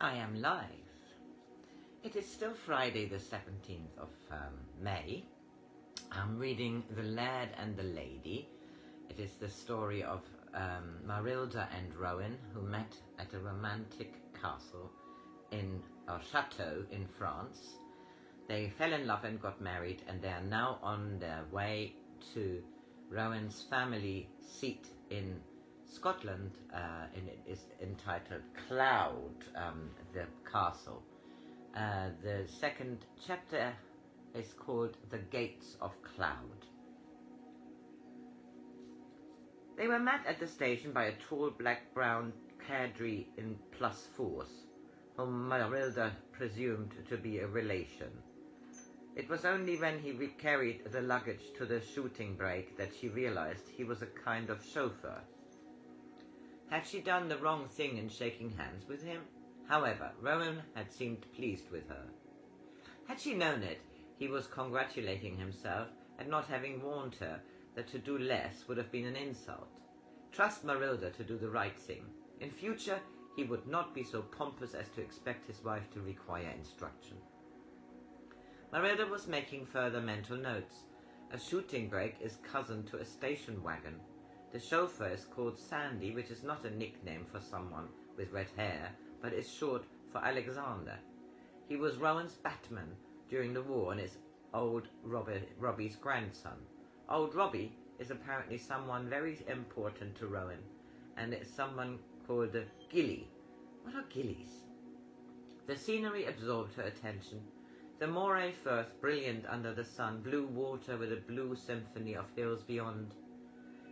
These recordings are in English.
I am live. It is still Friday the 17th of May. I'm reading The Laird and the Lady. It is the story of Marylda and Rowan, who met at a romantic castle or Chateau in France. They fell in love and got married, and they are now on their way to Rowan's family seat in Scotland, and it is entitled Cloud, the castle. The second chapter is called The Gates of Cloud. They were met at the station by a tall black-brown cadre in +4s, whom Marylda presumed to be a relation. It was only when he carried the luggage to the shooting brake that she realized he was a kind of chauffeur. Had she done the wrong thing in shaking hands with him? However, Rowan had seemed pleased with her. Had she known it, he was congratulating himself at not having warned her that to do less would have been an insult. Trust Marylda to do the right thing. In future, he would not be so pompous as to expect his wife to require instruction. Marylda was making further mental notes. A shooting brake is cousin to a station wagon. The chauffeur is called Sandy, which is not a nickname for someone with red hair, but is short for Alexander. He was Rowan's batman during the war and is old Robbie's grandson. Old Robbie is apparently someone very important to Rowan, and it's someone called a gilly. What are gillies? The scenery absorbed her attention. The Moray Firth, brilliant under the sun, blue water with a blue symphony of hills beyond.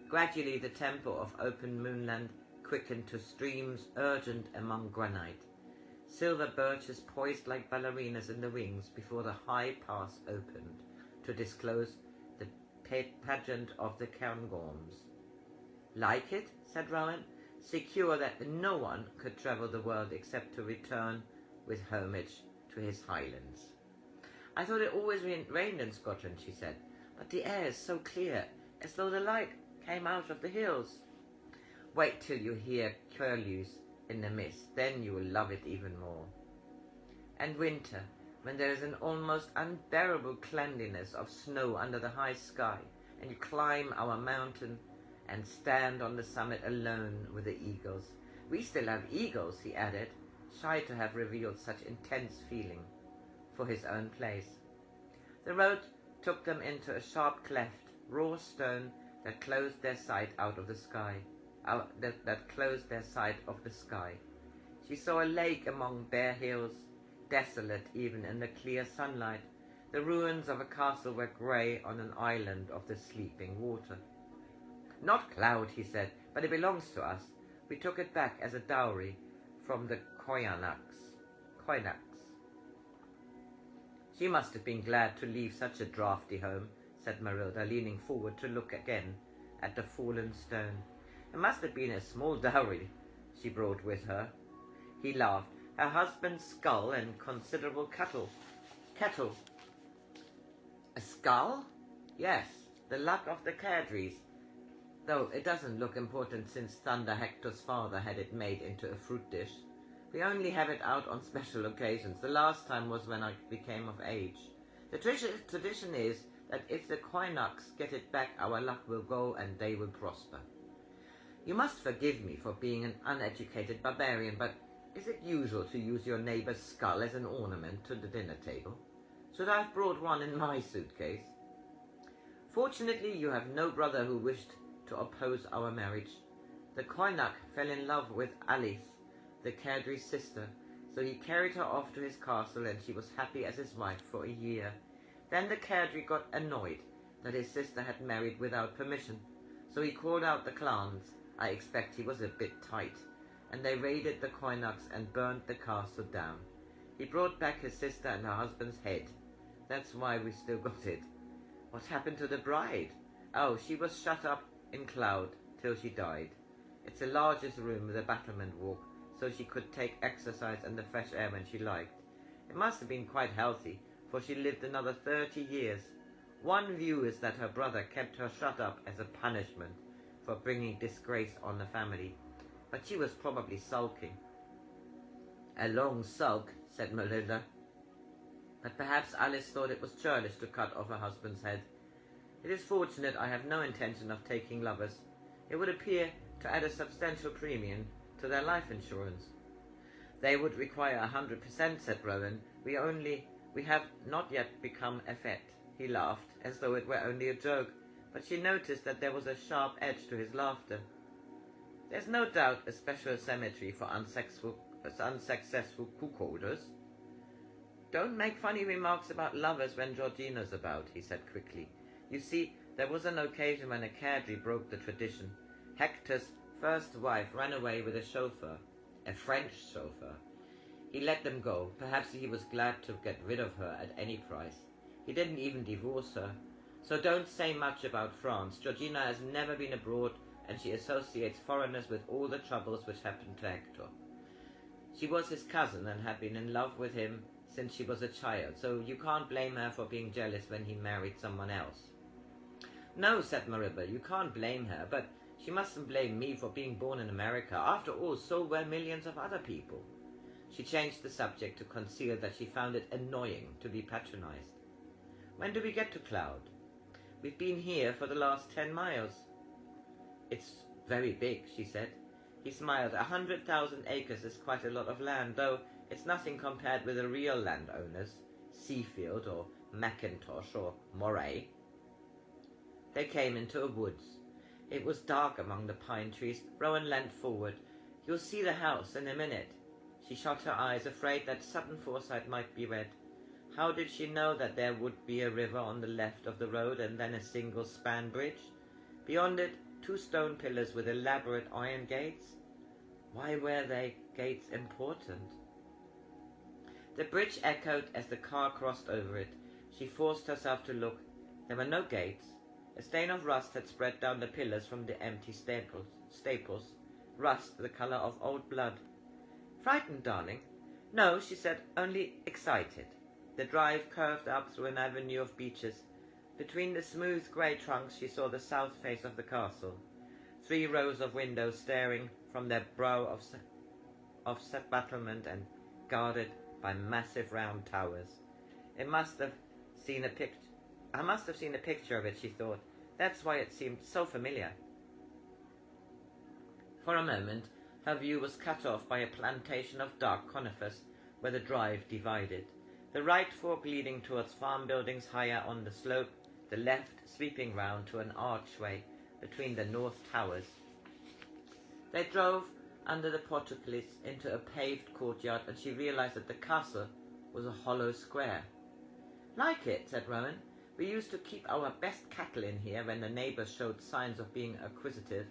Gradually the tempo of open moonland quickened to streams urgent among granite. Silver birches poised like ballerinas in the wings before the high pass opened to disclose the pageant of the Cairngorms. Like it? Said Rowan, secure that no one could travel the world except to return with homage to his Highlands. I thought it always rained in Scotland, she said, but the air is so clear, as though the light came out of the hills. Wait till you hear curlews in the mist, then you will love it even more. And winter, when there is an almost unbearable cleanliness of snow under the high sky, and you climb our mountain and stand on the summit alone with the eagles. We still have eagles, he added, shy to have revealed such intense feeling for his own place. The road took them into a sharp cleft, raw stone that closed their sight out of the sky. That closed their sight of the sky. She saw a lake among bare hills, desolate even in the clear sunlight. The ruins of a castle were grey on an island of the sleeping water. Not Cloud, he said, but it belongs to us. We took it back as a dowry from the Koynaks. She must have been glad to leave such a draughty home, said Marylda, leaning forward to look again at the fallen stone. It must have been a small dowry she brought with her. He laughed. Her husband's skull and considerable kettle. A skull? Yes, the luck of the cadres. Though it doesn't look important since Thunder Hector's father had it made into a fruit dish. We only have it out on special occasions. The last time was when I became of age. The tradition is that if the Koynaks get it back, our luck will go and they will prosper. You must forgive me for being an uneducated barbarian, but is it usual to use your neighbour's skull as an ornament to the dinner table? Should I have brought one in my suitcase? Fortunately, you have no brother who wished to oppose our marriage. The Koynak fell in love with Alice, the cadre's sister, so he carried her off to his castle and she was happy as his wife for a year. Then the cadre got annoyed that his sister had married without permission, so he called out the clans. I expect he was a bit tight, and they raided the Koynaks and burnt the castle down. He brought back his sister and her husband's head. That's why we still got it. What happened to the bride? Oh, she was shut up in Cloud till she died. It's the largest room with a battlement walk, so she could take exercise and the fresh air when she liked. It must have been quite healthy, for she lived another 30 years. One view is that her brother kept her shut up as a punishment for bringing disgrace on the family, but she was probably sulking. A long sulk, said Marylda. But perhaps Alice thought it was churlish to cut off her husband's head. It is fortunate I have no intention of taking lovers. It would appear to add a substantial premium to their life insurance. They would require 100%, said Rowan. We have not yet become effete. He laughed, as though it were only a joke, but she noticed that there was a sharp edge to his laughter. There's no doubt a special cemetery for unsuccessful cuckolders. Don't make funny remarks about lovers when Georgina's about, he said quickly. You see, there was an occasion when a cadre broke the tradition. Hector's first wife ran away with a chauffeur, a French chauffeur. He let them go. Perhaps he was glad to get rid of her at any price. He didn't even divorce her. So don't say much about France. Georgina has never been abroad, and she associates foreigners with all the troubles which happened to Hector. She was his cousin and had been in love with him since she was a child, so you can't blame her for being jealous when he married someone else. No, said Marylda, you can't blame her, but she mustn't blame me for being born in America. After all, so were millions of other people. She changed the subject to conceal that she found it annoying to be patronized. When do we get to Cloud? We've been here for the last 10 miles. It's very big, she said. He smiled. 100,000 acres is quite a lot of land, though it's nothing compared with the real landowners, Seafield or Mackintosh or Moray. They came into a woods. It was dark among the pine trees. Rowan leant forward. You'll see the house in a minute. She shut her eyes, afraid that sudden foresight might be read. How did she know that there would be a river on the left of the road and then a single span bridge? Beyond it, 2 stone pillars with elaborate iron gates. Why were they gates important? The bridge echoed as the car crossed over it. She forced herself to look. There were no gates. A stain of rust had spread down the pillars from the empty staples. Rust, the colour of old blood. Frightened, darling? No, she said, only excited. The drive curved up through an avenue of beeches. Between the smooth grey trunks she saw the south face of the castle. 3 rows of windows staring from their brow of battlement and guarded by massive round towers. I must have seen a picture of it, she thought. That's why it seemed so familiar. For a moment, her view was cut off by a plantation of dark conifers where the drive divided. The right fork leading towards farm buildings higher on the slope, the left sweeping round to an archway between the north towers. They drove under the portcullis into a paved courtyard, and she realized that the castle was a hollow square. Like it, said Rowan. We used to keep our best cattle in here when the neighbours showed signs of being acquisitive.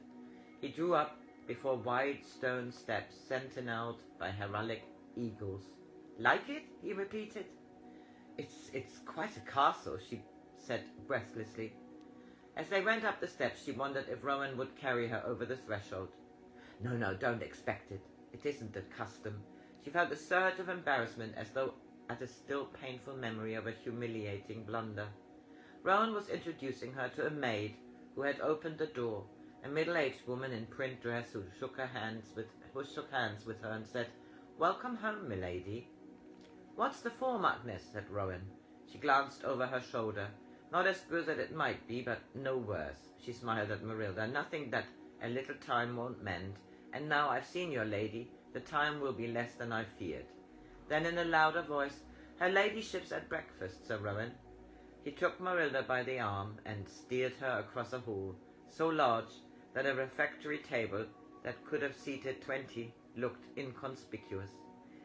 He drew up before wide stone steps sentinelled by heraldic eagles. Like it? He repeated. It's quite a castle, she said breathlessly. As they went up the steps, she wondered if Rowan would carry her over the threshold. No, don't expect it. It isn't the custom. She felt a surge of embarrassment as though at a still painful memory of a humiliating blunder. Rowan was introducing her to a maid who had opened the door, a middle-aged woman in print dress who shook hands with her and said, "Welcome home, milady." "What's the form, Agnes?" said Rowan. She glanced over her shoulder. Not as good as it might be, but no worse. She smiled at Marylda. "Nothing that a little time won't mend. And now I've seen your lady, the time will be less than I feared." Then in a louder voice, "Her ladyship's at breakfast, Sir Rowan." He took Marylda by the arm and steered her across a hall, so large that a refectory table that could have seated 20 looked inconspicuous.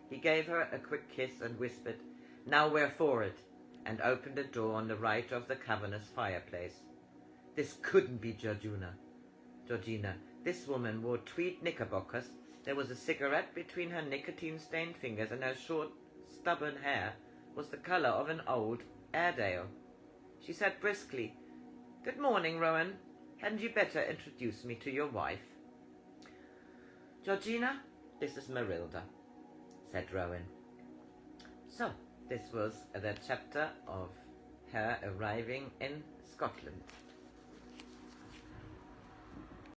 He gave her a quick kiss and whispered, "Now we're for it," and opened a door on the right of the cavernous fireplace. This couldn't be Georgina. This woman wore tweed knickerbockers. There was a cigarette between her nicotine-stained fingers, and her short, stubborn hair was the colour of an old Airedale. She said briskly, "Good morning, Rowan. Hadn't you better introduce me to your wife?" "Georgina, this is Marylda," said Rowan. So, this was the chapter of her arriving in Scotland.